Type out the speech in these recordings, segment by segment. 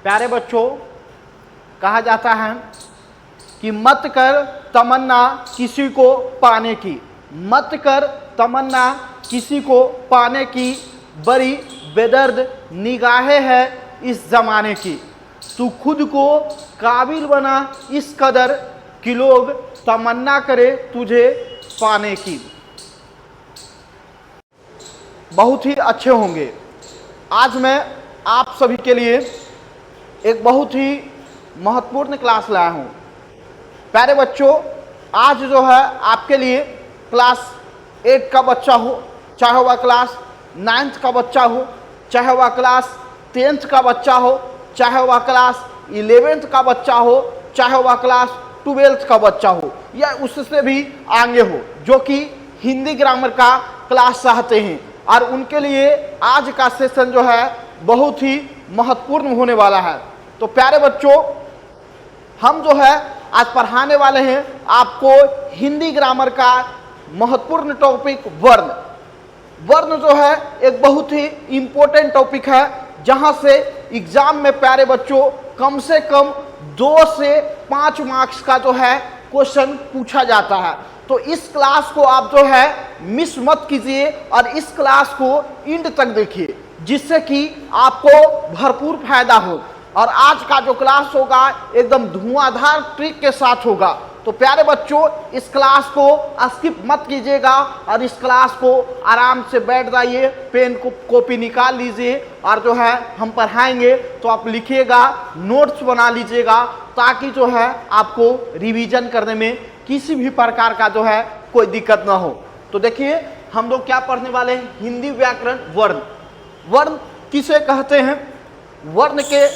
प्यारे बच्चों, कहा जाता है कि मत कर तमन्ना किसी को पाने की, मत कर तमन्ना किसी को पाने की, बड़ी बेदर्द निगाहें है इस जमाने की। तू खुद को काबिल बना इस कदर कि लोग तमन्ना करे तुझे पाने की। बहुत ही अच्छे होंगे। आज मैं आप सभी के लिए एक बहुत ही महत्वपूर्ण क्लास लाया हूँ। प्यारे बच्चों, आज जो है आपके लिए क्लास 8 का बच्चा हो, चाहे वह क्लास 9th का बच्चा हो, चाहे वह क्लास 10th का बच्चा हो, चाहे वह क्लास 11th का बच्चा हो, चाहे वह क्लास 12th का बच्चा हो, या उससे भी आगे हो, जो कि हिंदी ग्रामर का क्लास चाहते हैं। और उनके लिए आज का सेशन जो है बहुत ही महत्वपूर्ण होने वाला है। तो प्यारे बच्चों, हम जो है आज पढ़ाने वाले हैं आपको हिंदी ग्रामर का महत्वपूर्ण टॉपिक वर्ण। वर्ण जो है एक बहुत ही इंपॉर्टेंट टॉपिक है, जहां से एग्जाम में प्यारे बच्चों कम से कम 2 से 5 मार्क्स का जो है क्वेश्चन पूछा जाता है। तो इस क्लास को आप जो है मिस मत कीजिए और इस क्लास को एंड तक देखिए, जिससे कि आपको भरपूर फायदा हो। और आज का जो क्लास होगा एकदम धुआंधार ट्रिक के साथ होगा। तो प्यारे बच्चों, इस क्लास को स्किप मत कीजिएगा और इस क्लास को आराम से बैठ जाइए, पेन को कॉपी निकाल लीजिए और जो है हम पढ़ाएंगे तो आप लिखिएगा, नोट्स बना लीजिएगा, ताकि जो है आपको रिवीजन करने में किसी भी प्रकार का जो है कोई दिक्कत ना हो। तो देखिए हम लोग क्या पढ़ने वाले हैं, हिंदी व्याकरण वर्ण। वर्ण किसे कहते हैं, वर्ण के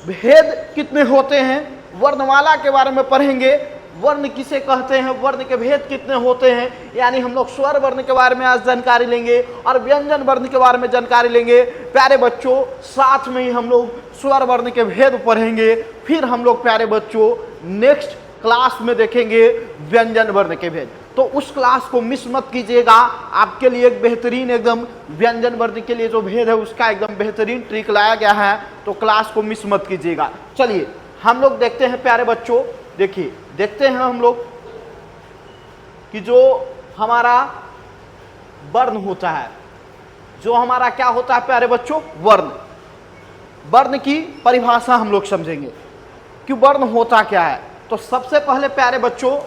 भेद कितने होते हैं, वर्णमाला के बारे में पढ़ेंगे। वर्ण किसे कहते हैं, वर्ण के भेद कितने होते हैं, यानी हम लोग स्वर वर्ण के बारे में आज जानकारी लेंगे और व्यंजन वर्ण के बारे में जानकारी लेंगे। प्यारे बच्चों, साथ में ही हम लोग स्वर वर्ण के भेद पढ़ेंगे। फिर हम लोग प्यारे बच्चों नेक्स्ट क्लास में देखेंगे व्यंजन वर्ण के भेद। तो उस क्लास को मिस मत कीजिएगा। आपके लिए एक बेहतरीन एकदम व्यंजन वर्ण के लिए जो भेद है उसका एकदम बेहतरीन ट्रिक लाया गया है, तो क्लास को मिस मत कीजिएगा। चलिए हम लोग देखते हैं प्यारे बच्चों, देखिए देखते हैं हम लोग कि जो हमारा वर्ण होता है, जो हमारा क्या होता है प्यारे बच्चों, वर्ण। वर्ण की परिभाषा हम लोग समझेंगे कि वर्ण होता क्या है। तो सबसे पहले प्यारे बच्चों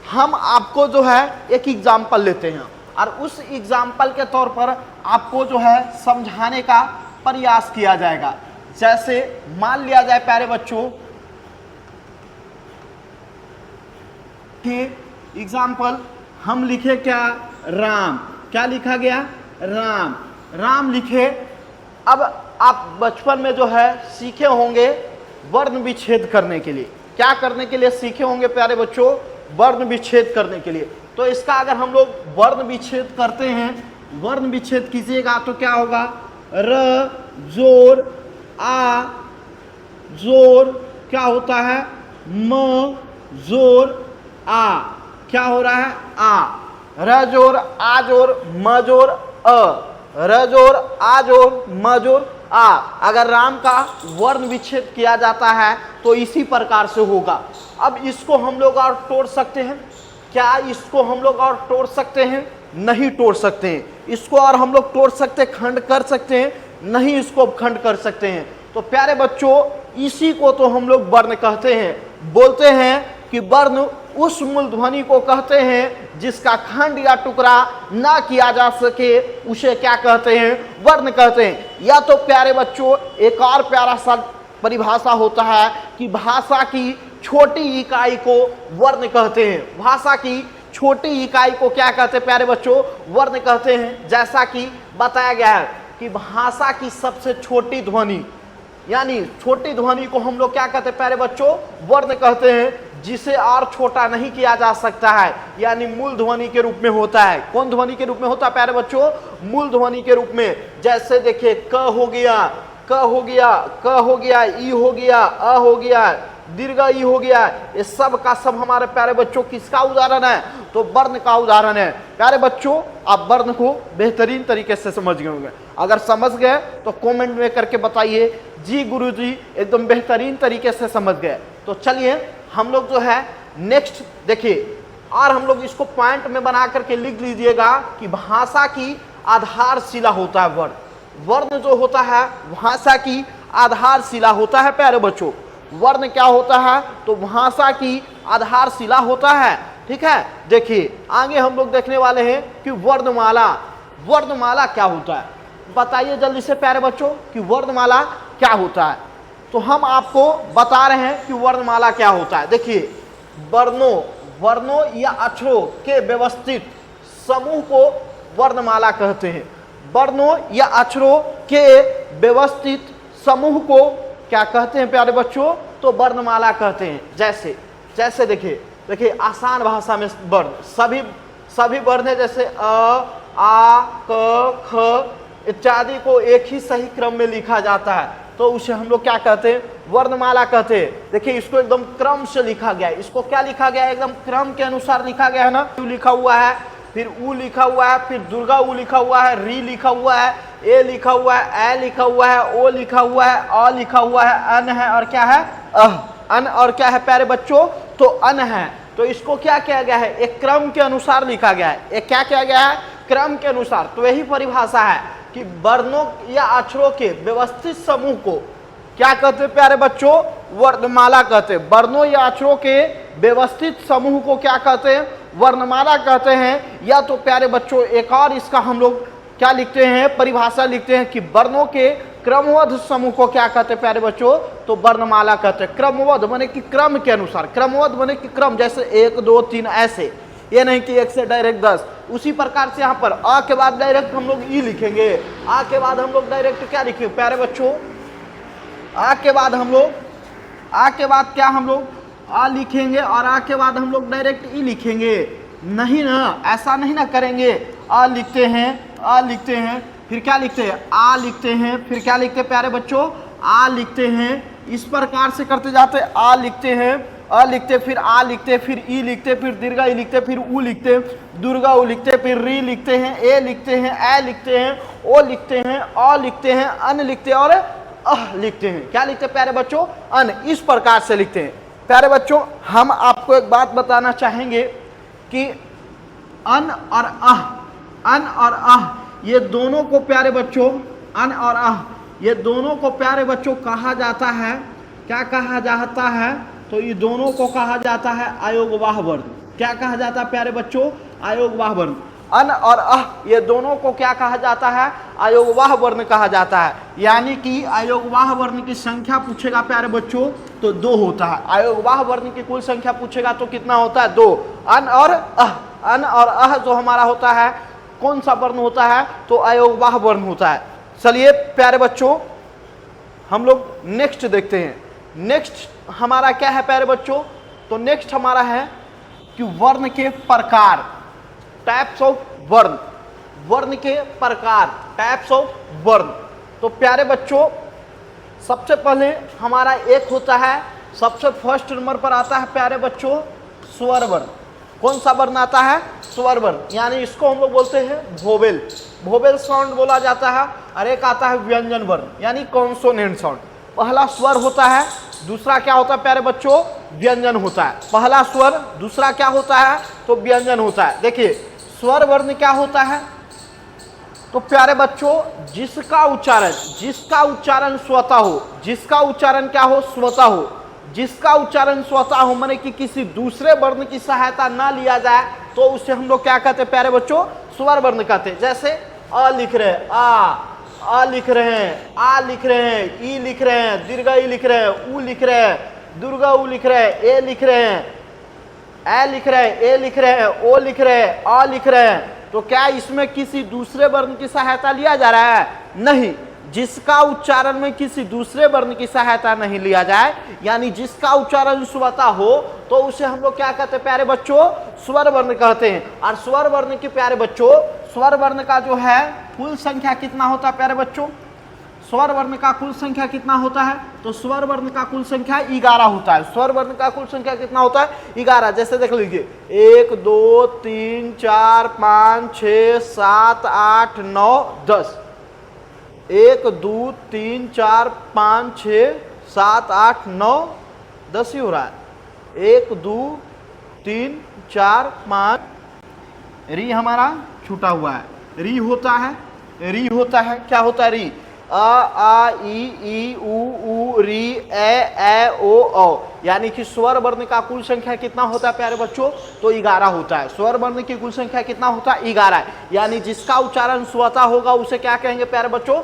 हम आपको जो है एक एग्जाम्पल लेते हैं और उस एग्जाम्पल के तौर पर आपको जो है समझाने का प्रयास किया जाएगा। जैसे मान लिया जाए प्यारे बच्चों कि एग्जाम्पल हम लिखे क्या, राम। क्या लिखा गया, राम। राम लिखे। अब आप बचपन में जो है सीखे होंगे वर्ण विच्छेद करने के लिए। क्या करने के लिए सीखे होंगे प्यारे बच्चों, वर्ण विच्छेद करने के लिए। तो इसका अगर हम लोग वर्ण विच्छेद करते हैं, वर्ण विच्छेद कीजिएगा तो क्या होगा, र जोर आ जोर क्या होता है, म जोर आ। क्या हो रहा है, आ। र जोर आ जोर म जोर अ, र जोर आ जोर म जोर आ। अगर राम का वर्ण विच्छेद किया जाता है तो इसी प्रकार से होगा। अब इसको हम लोग और तोड़ सकते हैं क्या, इसको हम लोग और तोड़ सकते हैं, नहीं तोड़ सकते हैं। इसको और हम लोग तोड़ सकते, खंड कर सकते हैं, नहीं इसको खंड कर सकते हैं। तो प्यारे बच्चों इसी को तो हम लोग वर्ण कहते हैं। बोलते हैं कि वर्ण उस मूल ध्वनि को कहते हैं जिसका खंड या टुकड़ा ना किया जा सके, उसे क्या कहते हैं, वर्ण कहते हैं। या तो प्यारे बच्चों एक और प्यारा सा परिभाषा होता है कि भाषा की छोटी इकाई को वर्ण कहते हैं। भाषा की छोटी इकाई को क्या कहते हैं प्यारे बच्चों, वर्ण कहते हैं। जैसा कि बताया गया है कि भाषा की सबसे छोटी ध्वनि, यानी छोटी ध्वनि को हम लोग क्या कहते हैं प्यारे बच्चों, वर्ण कहते हैं, जिसे और छोटा नहीं किया जा सकता है, यानी मूल ध्वनि के रूप में होता है। कौन ध्वनि के रूप में होता है प्यारे बच्चों, मूल ध्वनि के रूप में। जैसे देखिए क हो गया, क हो गया, ई हो गया, अ हो गया, दीर्घ ई हो गया, ये सब का सब हमारे प्यारे बच्चों किसका उदाहरण है? तो वर्ण का उदाहरण है। प्यारे बच्चों, आप वर्ण को बेहतरीन तरीके से समझ गए होंगे। अगर समझ गए तो कमेंट में करके बताइए, जी गुरुजी एकदम बेहतरीन तरीके से समझ गए। तो चलिए हम लोग जो है नेक्स्ट देखिए, और हम लोग इसको पॉइंट में बना करके लिख लीजिएगा कि भाषा की आधारशिला होता है वर्ण। वर्ण जो होता है भाषा की आधारशिला होता है प्यारे बच्चों। वर्ण क्या होता है? तो भाषा की आधारशिला होता है। ठीक है, देखिए आगे हम लोग देखने वाले हैं कि वर्णमाला। वर्णमाला क्या होता है? बताइए जल्दी से प्यारे बच्चों कि वर्णमाला क्या होता है। तो हम आपको बता रहे हैं कि वर्णमाला क्या होता है। देखिए, वर्णों या अक्षरों के व्यवस्थित समूह को वर्णमाला कहते हैं। वर्णों या अक्षरों के व्यवस्थित समूह को क्या कहते हैं प्यारे बच्चों? तो वर्णमाला कहते हैं। जैसे देखिए आसान भाषा में वर्ण सभी वर्ण है, जैसे अ, आ, क, ख इत्यादि को एक ही सही क्रम में लिखा जाता है, तो उसे हम लोग क्या कहते हैं? वर्णमाला कहते हैं। देखिए इसको एकदम क्रम से लिखा गया है। इसको क्या लिखा गया है? एकदम क्रम के अनुसार लिखा गया है ना। यू लिखा हुआ है, फिर उ लिखा हुआ है, फिर दुर्गा उ लिखा हुआ है, री लिखा हुआ है, ए लिखा हुआ है, ए लिखा हुआ है, ओ लिखा हुआ है, अ लिखा हुआ है, अन है और क्या है? अन और क्या है प्यारे बच्चों? तो अन है। तो इसको क्या किया गया है? एक क्रम के अनुसार लिखा गया है। एक क्या किया गया है? क्रम के अनुसार। तो यही परिभाषा है कि वर्णों या अक्षरों के व्यवस्थित समूह को क्या कहते हैं प्यारे बच्चों? वर्णमाला कहते हैं। वर्णों या अक्षरों के व्यवस्थित समूह को क्या कहते हैं? वर्णमाला कहते हैं। या तो प्यारे बच्चों एक और इसका हम लोग क्या लिखते हैं? परिभाषा लिखते हैं कि वर्णों के क्रमबद्ध समूह को क्या कहते हैं प्यारे बच्चों? तो वर्णमाला कहते हैं। क्रमबद्ध माने कि क्रम के अनुसार, क्रमबद्ध माने कि क्रम, जैसे 1 2 3 ऐसे, ये नहीं कि 1 से डायरेक्ट 10। उसी प्रकार से यहाँ पर अ के बाद डायरेक्ट हम लोग ई लिखेंगे, आ के बाद हम लोग डायरेक्ट क्या लिखेंगे प्यारे बच्चों? आ के बाद क्या हम लोग आ लिखेंगे और आ के बाद हम लोग डायरेक्ट ई लिखेंगे? नहीं ना, ऐसा नहीं ना करेंगे। आ लिखते हैं, फिर क्या लिखते हैं? आ लिखते हैं, फिर क्या लिखते हैं प्यारे बच्चों? आ लिखते हैं। इस प्रकार से करते जाते, आ लिखते हैं, अ लिखते, फिर आ लिखते, फिर ई लिखते, फिर दीर्घा ई लिखते, फिर उ लिखते, दुर्गा उ लिखते, फिर री लिखते हैं, ए लिखते हैं, ए लिखते हैं, ओ लिखते हैं, अ लिखते हैं, अन लिखते हैं और अह लिखते हैं। क्या लिखते हैं प्यारे बच्चों? अन। इस प्रकार से लिखते हैं। प्यारे बच्चों, हम आपको एक बात बताना चाहेंगे कि अन और अह ये दोनों को प्यारे बच्चों, अन और अह ये दोनों को प्यारे बच्चों कहा जाता है, क्या कहा जाता है? तो ये दोनों को कहा जाता है अयोगवाह वर्ण। क्या कहा जाता है प्यारे बच्चों? अयोगवाह वर्ण। अन और अह ये दोनों को क्या कहा जाता है? अयोगवाह वर्ण कहा जाता है। यानी कि अयोगवाह वर्ण की संख्या पूछेगा प्यारे बच्चों तो 2 होता है। अयोगवाह वर्ण की कुल संख्या पूछेगा तो कितना होता है? 2। अन और अह जो हमारा होता है कौन सा वर्ण होता है? तो अयोगवाह वर्ण होता है। चलिए प्यारे बच्चों हम लोग नेक्स्ट देखते हैं। नेक्स्ट हमारा क्या है प्यारे बच्चों? तो नेक्स्ट हमारा है कि वर्ण के प्रकार, टाइप्स ऑफ वर्ण। वर्ण के प्रकार, टाइप्स ऑफ वर्ण। तो प्यारे बच्चों सबसे पहले हमारा एक होता है, सबसे फर्स्ट नंबर पर आता है प्यारे बच्चों स्वर वर्ण। कौन सा वर्ण आता है? स्वर वर्ण। यानी इसको हम लोग बोलते हैं वोवेल, वोवेल साउंड बोला जाता है। और एक आता है व्यंजन वर्ण यानी कॉन्सोनेंट साउंड। पहला स्वर होता है, दूसरा क्या होता है प्यारे बच्चों? व्यंजन होता है। पहला स्वर, दूसरा क्या होता है? तो व्यंजन होता है। देखिए स्वर वर्ण क्या होता है? तो प्यारे बच्चों जिसका उच्चारण स्वतः हो, जिसका उच्चारण क्या हो? स्वतः हो। जिसका उच्चारण स्वतः हो माने कि किसी दूसरे वर्ण की सहायता ना लिया जाए तो उसे हम लोग क्या कहते हैं प्यारे बच्चों? स्वर वर्ण कहते हैं। जैसे अ लिख रहे हैं, आ लिख रहे हैं, आ लिख रहे हैं, ई लिख रहे हैं, दीर्घा ई लिख रहे हैं, उ लिख रहे हैं, दुर्गा उ लिख रहे हैं, ए लिख रहे हैं, ए लिख रहे हैं, ए लिख रहे हैं, ओ लिख रहे हैं, आ लिख रहे हैं। तो क्या इसमें किसी दूसरे वर्ण की सहायता लिया जा रहा है? नहीं। जिसका उच्चारण में किसी दूसरे वर्ण की सहायता नहीं लिया जाए, यानी जिसका उच्चारण स्वतः हो, तो उसे हम लोग क्या कहते हैं प्यारे बच्चों? स्वर वर्ण कहते हैं। और स्वर वर्ण के प्यारे बच्चों, स्वर वर्ण का जो है कुल संख्या कितना होता है प्यारे बच्चों? स्वर वर्ण का कुल संख्या कितना होता है? तो स्वर वर्ण का कुल संख्या 11 होता है। स्वर वर्ण का कुल संख्या कितना होता है? 11। जैसे देख लीजिए 1 2 3 4 5 6 7 8 9 10। 1 2 3 4 5 6 7 8 9 10 ही हो रहा है। 1 2 3 4 5। री हमारा छूटा हुआ है, री होता है, री होता है, क्या होता है? री आ ई उ री ए ओ औ। यानी कि स्वर वर्ण का कुल संख्या कितना होता है प्यारे बच्चों? तो 11 होता है। स्वर वर्ण की कुल संख्या कितना होता है? 11 है। यानी जिसका उच्चारण स्वतः होगा उसे क्या कहेंगे प्यारे बच्चों?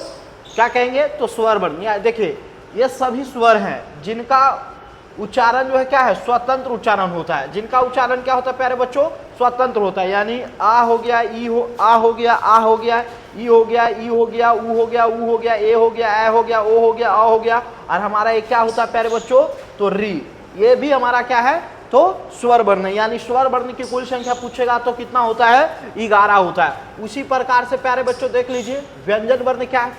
क्या कहेंगे? तो स्वर वर्ण। देखिए ये सभी स्वर हैं जिनका उच्चारण जो है क्या है? स्वतंत्र उच्चारण होता है। जिनका उच्चारण क्या होता है प्यारे बच्चों? स्वतंत्र होता है। यानी आ हो गया, ई हो, आ हो गया, आ हो गया, ई हो गया, ई हो गया, ऊ हो गया, ऊ हो गया, ए हो गया, ए हो गया, ओ हो गया, आ हो गया। और हमारा ये क्या होता है प्यारे बच्चों? तो री। ये भी हमारा क्या है? तो स्वर वर्ण। यानी स्वर वर्ण की कुल संख्या पूछेगा तो कितना होता है? 11 होता है। उसी प्रकार से प्यारे बच्चों देख लीजिए व्यंजन वर्ण क्या है?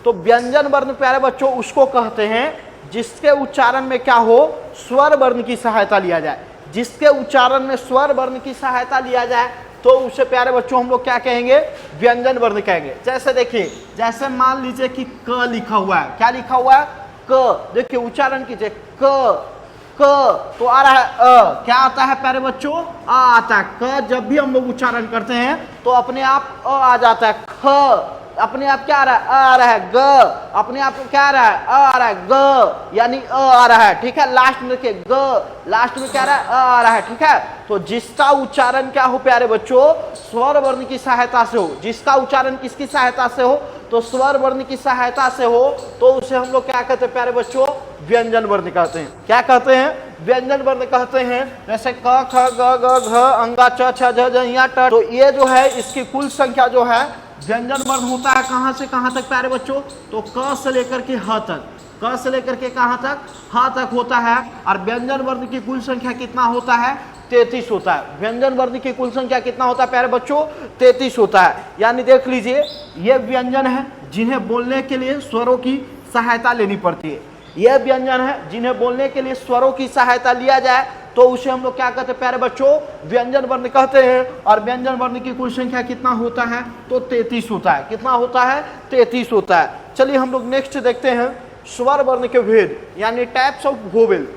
तो व्यंजन वर्ण प्यारे बच्चों उसको कहते हैं जिसके उच्चारण में क्या हो? स्वर वर्ण की सहायता लिया जाए। जिसके उच्चारण में स्वर वर्ण की सहायता लिया जाए तो उसे प्यारे बच्चों हम लोग क्या कहेंगे? व्यंजन वर्ण कहेंगे। जैसे देखिए, जैसे मान लीजिए कि क लिखा हुआ है। क्या लिखा हुआ है? क। देखिए उच्चारण कीजिए, क क तो आ रहा है अ। क्या आता है प्यारे बच्चों? आ आता है। क जब भी हम लोग उच्चारण करते हैं तो अपने आप अ आ जाता है। ख अपने आप क्या आ रहा है? अ आ रहा है। ग अपने आप क्या आ रहा है? अ आ रहा है। ग यानी अ आ रहा है। ठीक है, लास्ट में देखिए ग, लास्ट में क्या आ रहा है? अ आ रहा है। ठीक है, तो जिसका उच्चारण क्या हो प्यारे बच्चों? स्वर वर्ण की सहायता से हो। जिसका उच्चारण किसकी सहायता से हो? तो स्वर वर्ण की सहायता से हो तो उसे हम लोग क्या कहते हैं प्यारे बच्चों? व्यंजन वर्ण कहते हैं। क्या कहते हैं? व्यंजन वर्ण कहते हैं। जैसे क ख ग घ घ अंगा च छ झ झ ञ ट। तो ये जो है इसकी कुल संख्या जो है व्यंजन वर्ण होता है कहां से कहां तक प्यारे बच्चों? तो क से लेकर के ह तक। क से लेकर के कहां तक? ह तक होता है। और व्यंजन वर्ण की कुल संख्या कितना होता है? 33 होता है। व्यंजन वर्ण की कुल संख्या कितना होता है प्यारे बच्चों? 33 होता है। यानी देख लीजिए ये व्यंजन है जिन्हें बोलने के लिए स्वरों की सहायता लेनी पड़ती है। यह व्यंजन है जिन्हें बोलने के लिए स्वरों की सहायता लिया जाए तो उसे हम लोग क्या कहते हैं प्यारे बच्चों? व्यंजन वर्ण कहते हैं। और व्यंजन वर्ण की कुल संख्या कितना होता है? तो 33 होता है। कितना होता है? 33 होता है। चलिए हम लोग नेक्स्ट देखते हैं स्वर वर्ण के भेद, यानी types of vowel.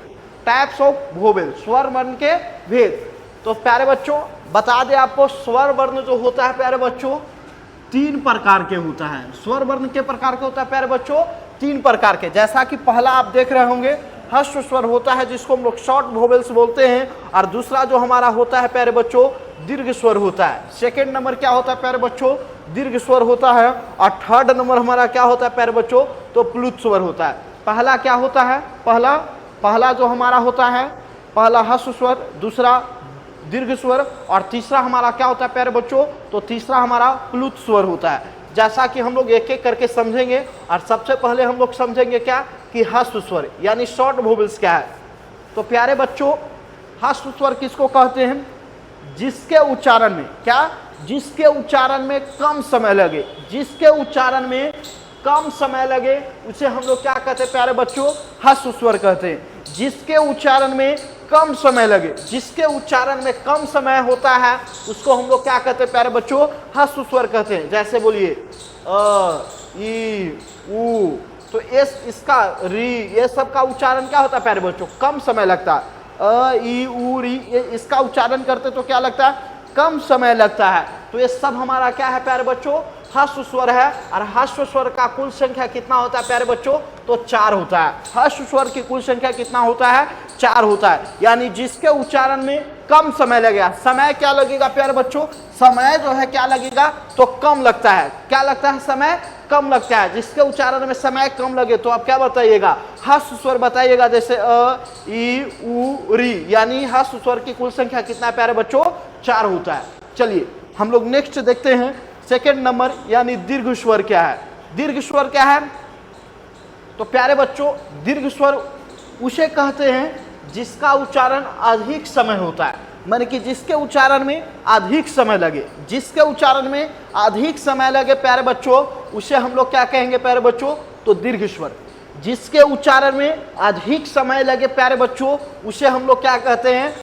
Types of vowel, स्वर वर्ण के भेद। तो प्यारे बच्चों बता दें आपको, स्वर वर्ण जो होता है प्यारे बच्चों 3 प्रकार के होता है। स्वर वर्ण के प्रकार के होता है प्यारे बच्चों 3 प्रकार के। जैसा कि पहला आप देख रहे होंगे ह्रस्व स्वर होता है जिसको हम लोग शॉर्ट वोवेल्स बोलते हैं। और दूसरा जो हमारा होता है प्यारे बच्चों दीर्घ स्वर होता है। सेकंड नंबर क्या होता है प्यारे बच्चों? दीर्घ स्वर होता है। और थर्ड नंबर हमारा क्या होता है प्यारे बच्चों? तो प्लुत स्वर होता है। पहला क्या होता है? पहला जो हमारा होता है पहला ह्रस्व स्वर, दूसरा दीर्घ स्वर और तीसरा हमारा क्या होता है प्यारे बच्चों? तो तीसरा हमारा प्लुत स्वर होता है। जैसा कि हम लोग एक एक करके समझेंगे। और सबसे पहले हम लोग समझेंगे क्या कि ह्रस्व स्वर यानी शॉर्ट वोवेल्स क्या है। तो प्यारे बच्चों ह्रस्व स्वर किसको कहते हैं? जिसके उच्चारण में क्या? जिसके उच्चारण में कम समय लगे। जिसके उच्चारण में कम समय लगे उसे हम लोग क्या कहते हैं प्यारे बच्चों? ह्रस्व स्वर कहते हैं। जिसके उच्चारण में कम समय लगे, जिसके उच्चारण में कम समय होता है उसको हम लोग क्या कहते हैं प्यारे बच्चों? ह्रस्व स्वर कहते हैं। जैसे बोलिए अ, ई, उ। तो इसका री ये सब का उच्चारण क्या होता है प्यारे बच्चों? कम समय लगता है। अ, ई, उ, री इसका उच्चारण करते तो क्या लगता है? कम समय लगता है। तो ये सब हमारा क्या है प्यारे बच्चों? ह्रस्व स्वर है। और ह्रस्व स्वर का कुल संख्या कितना होता है प्यारे बच्चों? तो 4 होता है। ह्रस्व स्वर की कुल संख्या कितना होता है? 4 होता है। यानी जिसके उच्चारण में कम समय लगेगा। समय क्या लगेगा प्यारे बच्चों? समय जो है क्या लगेगा? तो कम लगता है। क्या लगता है? समय कम लगता है। जिसके उच्चारण में समय कम लगे तो आप क्या बताइएगा? ह्रस्व स्वर बताइएगा। जैसे अ, ई, उ, री। यानी ह्रस्व स्वर की कुल संख्या कितना है प्यारे बच्चों? 4 होता है। चलिए हम लोग नेक्स्ट देखते हैं सेकेंड नंबर यानी दीर्घ स्वर क्या है। दीर्घ स्वर क्या है? तो प्यारे बच्चों दीर्घ स्वर उसे कहते हैं जिसका उच्चारण अधिक समय होता है। माने कि जिसके उच्चारण में अधिक समय लगे। जिसके उच्चारण में अधिक समय लगे प्यारे बच्चों उसे हम लोग क्या कहेंगे प्यारे बच्चों? तो दीर्घ स्वर। जिसके उच्चारण में अधिक समय लगे प्यारे बच्चों, उसे हम लोग क्या कहते हैं?